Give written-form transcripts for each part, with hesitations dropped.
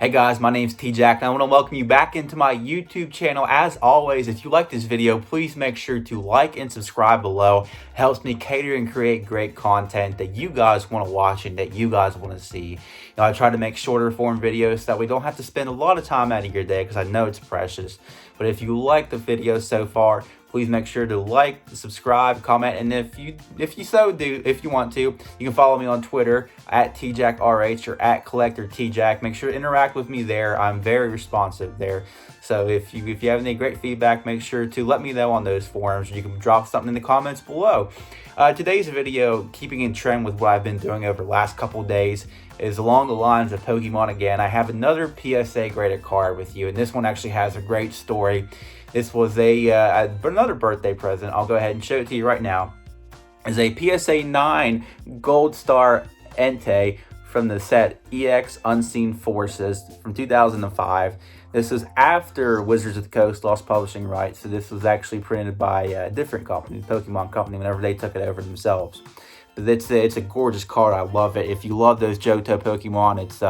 Hey guys, my name's T-Jack and I want to welcome you back into my YouTube channel. As always, if you like this video, please make sure to like and subscribe below. It helps me cater and create great content that you guys want to watch and that you guys want to see. I try to make shorter form videos so that we don't have to spend a lot of time out of your day because I know it's precious. But if you like the video so far, please make sure to like, subscribe, comment, and if you want to, you can follow me on Twitter at TJackRH or at CollectorTJack. Make sure to interact with me there. I'm very responsive there. So if you have any great feedback, make sure to let me know on those forums. You can drop something in the comments below. Today's video, keeping in trend with what I've been doing over the last couple days, is along the lines of Pokemon again. I have another PSA graded card with you, and this one actually has a great story. This was another birthday present. I'll go ahead and show it to you right now. It's a PSA 9 Gold Star Entei from the set EX Unseen Forces from 2005. This is after Wizards of the Coast lost publishing rights, so this was actually printed by a different company, Pokemon Company, whenever they took it over themselves. But it's a gorgeous card. I love it. If you love those Johto Pokemon, it's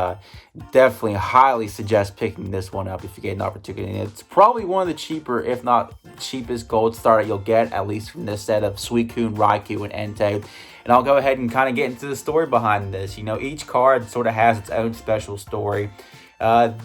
definitely highly suggest picking this one up if you get an opportunity. It's probably one of the cheaper, if not cheapest, Gold Star that you'll get, at least from this set of Suicune, Raikou, and Entei. And I'll go ahead and kind of get into the story behind this. You know, each card sort of has its own special story.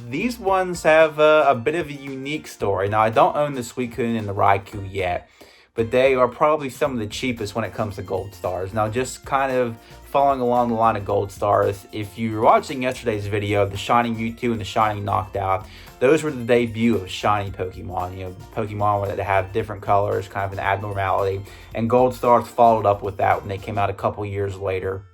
These ones have a bit of a unique story. Now, I don't own the Suicune and the Raikou yet, but they are probably some of the cheapest when it comes to Gold Stars. Now, just kind of following along the line of Gold Stars, if you were watching yesterday's video of the Shiny Mewtwo and the Shiny Knocked Out, those were the debut of Shiny Pokemon. You know, Pokemon that have different colors, kind of an abnormality. And Gold Stars followed up with that when they came out a couple years later.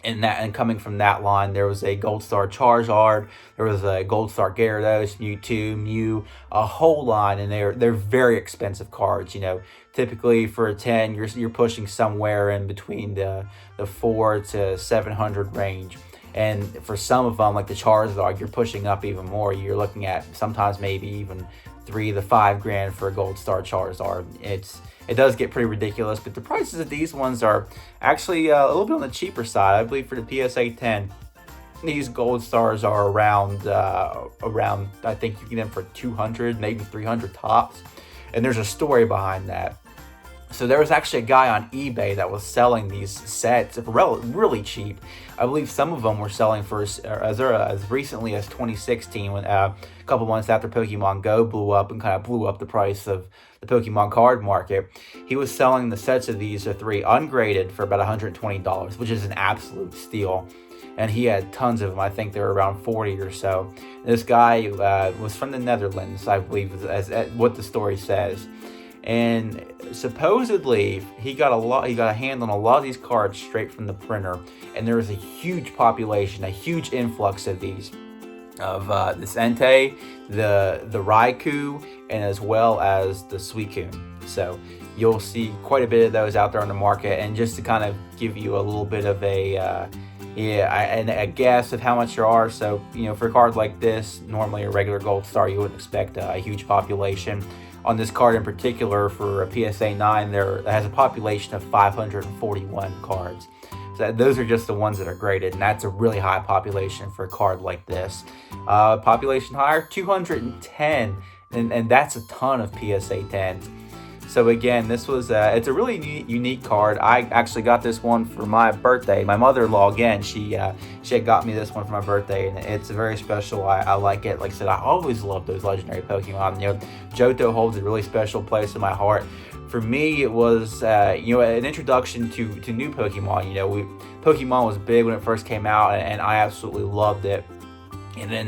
And coming from that line, there was a Gold Star Charizard, there was a Gold Star Gyarados, Mewtwo, Mew, a whole line, and they're very expensive cards. You know, typically for a 10, you're pushing somewhere in between the 4 to 700 range. And for some of them, like the Charizard, you're pushing up even more. You're looking at sometimes maybe even $3 to $5 grand for a Gold Star Charizard. It does get pretty ridiculous, but the prices of these ones are actually a little bit on the cheaper side. I believe for the PSA 10, these Gold Stars are around I think you can get them for 200, maybe 300 tops. And there's a story behind that. So there was actually a guy on eBay that was selling these sets really cheap. I believe some of them were selling for as recently as 2016, when a couple months after Pokemon Go blew up and kind of blew up the price of the Pokemon card market. He was selling the sets of these three ungraded for about $120, which is an absolute steal. And he had tons of them. I think there were around 40 or so. This guy was from the Netherlands, I believe, as what the story says. And supposedly he got a hand on a lot of these cards straight from the printer, and there was a huge population, a huge influx of these, of this Entei, the Raikou, and as well as the Suicune. So you'll see quite a bit of those out there on the market. And just to kind of give you a little bit of a guess of how much there are. So, you know, for a card like this, normally a regular Gold Star, you wouldn't expect a huge population. On this card in particular, for a PSA 9, there has a population of 541 cards. So those are just the ones that are graded, and that's a really high population for a card like this. Population higher, 210, and that's a ton of PSA 10s. So again, this was it's a really unique card. I actually got this one for my birthday. My mother-in-law, again, she had got me this one for my birthday, and it's very special. I like it. Like I said, I always love those legendary Pokemon. You know, Johto holds a really special place in my heart. For me, it was you know, an introduction to new Pokemon. You know, Pokemon was big when it first came out, and I absolutely loved it. And then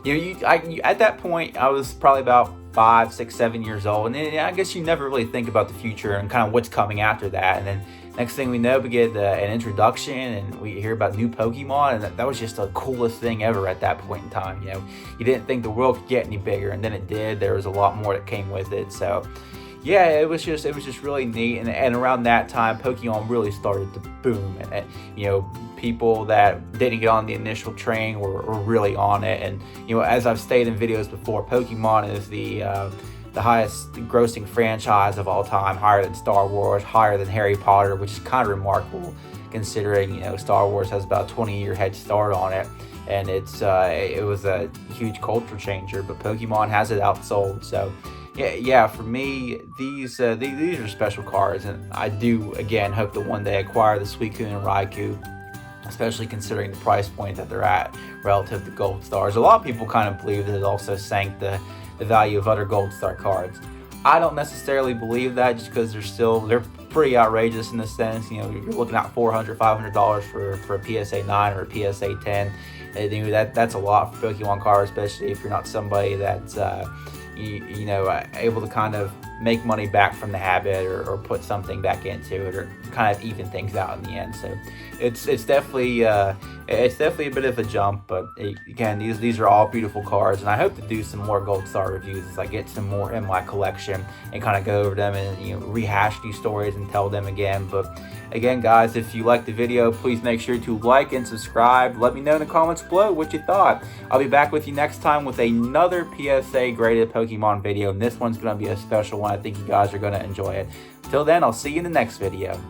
you know, at that point, I was probably about 5, 6, 7 years old, and then I guess you never really think about the future and kind of what's coming after that. And then next thing we know, we get an introduction, and we hear about new Pokemon, and that was just the coolest thing ever at that point in time. You know, you didn't think the world could get any bigger, and then it did. There was a lot more that came with it. So yeah, it was just really neat. And around that time, Pokemon really started to boom, and you know, people that didn't get on the initial train were really on it. And you know, as I've stated in videos before, Pokemon is the highest grossing franchise of all time, higher than Star Wars, higher than Harry Potter, which is kind of remarkable considering, you know, Star Wars has about a 20-year head start on it. and it was a huge culture changer. But Pokemon has it outsold. So yeah, for me, these are special cards, and I do again hope to one day acquire the Suicune and Raikou, especially considering the price point that they're at relative to Gold Stars. A lot of people kind of believe that it also sank the value of other Gold Star cards. I don't necessarily believe that, just because they're pretty outrageous in the sense. You know, you're looking at $400, $500 for a PSA 9 or a PSA 10. And that's a lot for Pokemon cards, especially if you're not somebody that's able to kind of make money back from the habit, or put something back into it, or kind of even things out in the end. So it's definitely a bit of a jump, but again, these are all beautiful cards, and I hope to do some more Gold Star reviews as I get some more in my collection and kind of go over them and rehash these stories and tell them again. But again, guys, if you liked the video, please make sure to like and subscribe. Let me know in the comments below what you thought. I'll be back with you next time with another PSA graded Pokemon video, and this one's going to be a special one. I think you guys are going to enjoy it. Till then, I'll see you in the next video.